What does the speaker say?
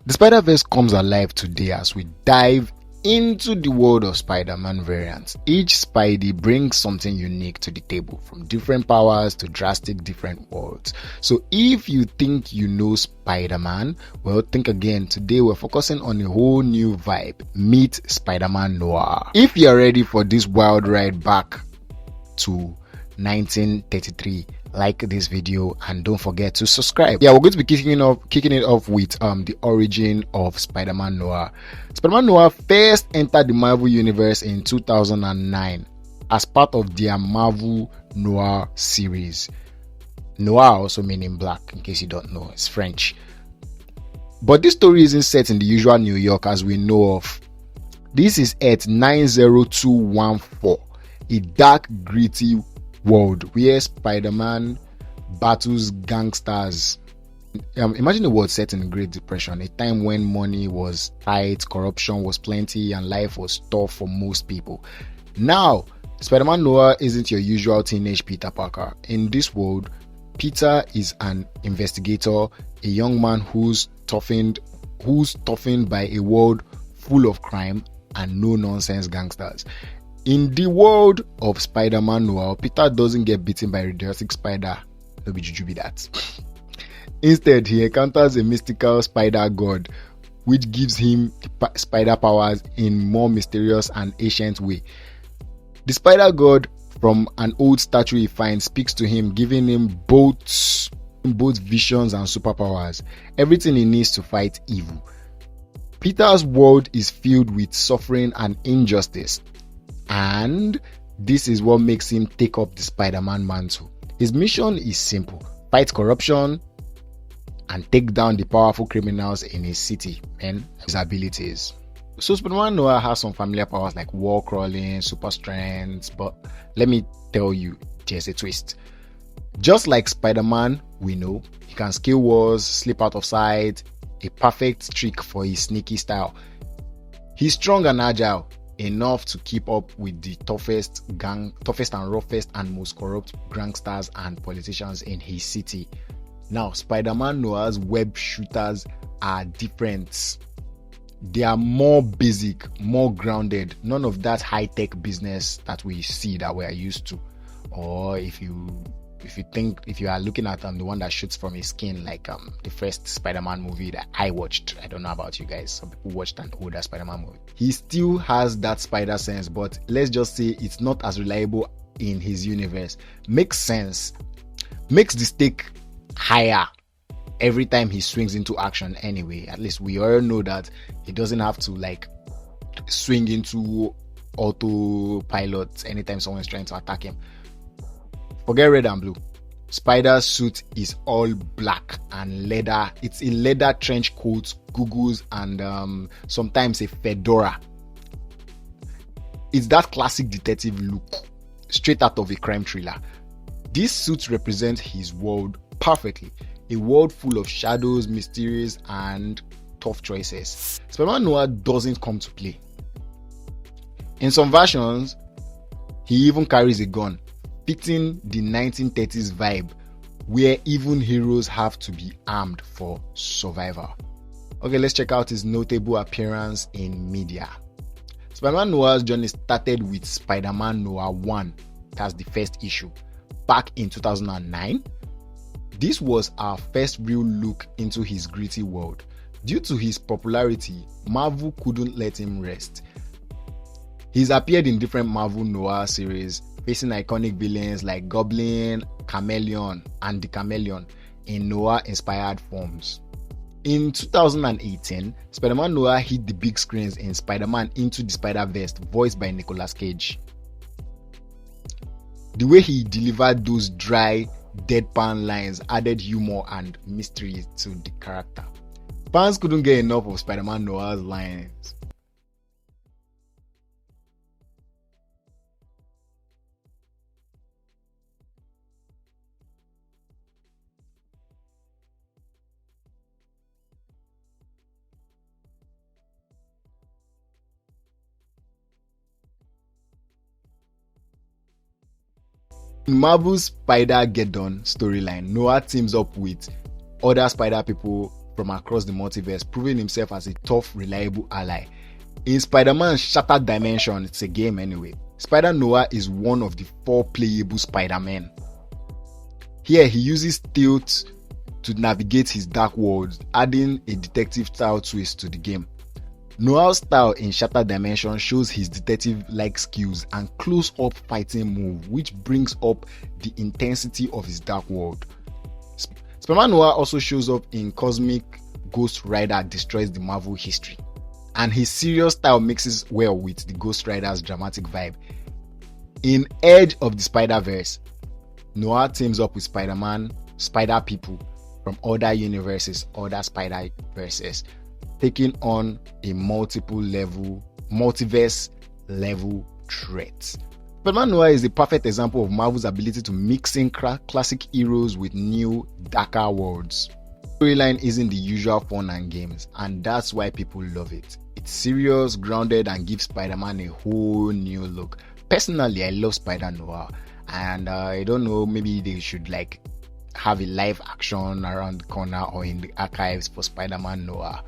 The Spider-Verse comes alive today as we dive into the world of Spider-Man variants. Each Spidey brings something unique to the table, from different powers to drastic different worlds. So if you think you know Spider-Man, well, think again. Today we're focusing on a whole new vibe. Meet Spider-Man Noir. If you're ready for this wild ride back to 1933, like this video and don't forget to subscribe. Yeah, we're going to be kicking it off with the origin of Spider-Man Noir. Spider-Man Noir first entered the Marvel universe in 2009 as part of their Marvel Noir series. Noir also meaning black, in case you don't know, it's French. But this story isn't set in the usual New York as we know of. This is at 90214, a dark, gritty world where Spider-Man battles gangsters. Imagine a world set in the Great Depression, a time when money was tight, corruption was plenty, and life was tough for most people. Now, Spider-Man Noir isn't your usual teenage Peter Parker. In this world, Peter is an investigator, a young man who's toughened by a world full of crime and no-nonsense gangsters. In the world of Spider-Man Noir, Peter doesn't get bitten by a radioactive spider. No be juju be that. Instead, he encounters a mystical spider god, which gives him spider powers in more mysterious and ancient way. The spider god, from an old statue he finds, speaks to him, giving him both visions and superpowers, everything he needs to fight evil. Peter's world is filled with suffering and injustice, and this is what makes him take up the Spider-Man mantle. His mission is simple: fight corruption and take down the powerful criminals in his city and his abilities. So Spider-Man Noir has some familiar powers like wall crawling, super strength, but let me tell you, there's a twist. Just like Spider-Man, we know he can scale walls, slip out of sight, a perfect trick for his sneaky style. He's strong and agile, enough to keep up with the toughest and roughest and most corrupt gangsters and politicians in his city. Now, Spider-Man Noir's web shooters are different. They are more basic, more grounded, none of that high-tech business that we see that we are used to. Or if you are looking at the one that shoots from his skin, like the first Spider-Man movie that I watched. I don't know about you guys, some people watched an older Spider-Man movie. He still has that spider sense, but let's just say it's not as reliable in his universe. Makes sense, makes the stake higher every time he swings into action anyway. At least we all know that he doesn't have to like swing into autopilot anytime someone's trying to attack him. Forget red and blue. Spider's suit is all black and leather. It's a leather trench coat, goggles, and sometimes a fedora. It's that classic detective look, straight out of a crime thriller. This suit represents his world perfectly. A world full of shadows, mysteries, and tough choices. Spider-Man Noir doesn't come to play. In some versions, he even carries a gun, fitting the 1930s vibe where even heroes have to be armed for survival. Okay, let's check out his notable appearance in media. Spider-Man Noir's journey started with Spider-Man Noir 1, that's the first issue, back in 2009. This was our first real look into his gritty world. Due to his popularity, Marvel couldn't let him rest. He's appeared in different Marvel Noir series, facing iconic villains like Goblin, Chameleon, and the Chameleon in Noir-inspired forms. In 2018, Spider-Man Noir hit the big screens in Spider-Man Into the Spider-Verse, voiced by Nicolas Cage. The way he delivered those dry, deadpan lines added humor and mystery to the character. Fans couldn't get enough of Spider-Man Noir's lines. In Marvel's Spider-Geddon storyline, Noir teams up with other spider people from across the multiverse, proving himself as a tough, reliable ally. In Spider-Man Shattered Dimension, it's a game anyway, Spider Noir is one of the 4 playable Spider-Men. Here he uses stealth to navigate his dark world, adding a detective style twist to the game. Noir's style in Shattered Dimension shows his detective-like skills and close-up fighting move, which brings up the intensity of his dark world. Spider-Man Noir also shows up in Cosmic Ghost Rider Destroys the Marvel History, and his serious style mixes well with the Ghost Rider's dramatic vibe. In Edge of the Spider-Verse, Noir teams up with Spider-Man, Spider-People from other universes, other Spider-Verses, taking on a multiverse level threat. Spider-Man Noir is a perfect example of Marvel's ability to mix in classic heroes with new, darker worlds. The storyline isn't the usual fun and games, and that's why people love it. It's serious, grounded, and gives Spider-Man a whole new look. Personally, I love Spider Noir, and I don't know, maybe they should have a live action around the corner or in the archives for Spider-Man Noir.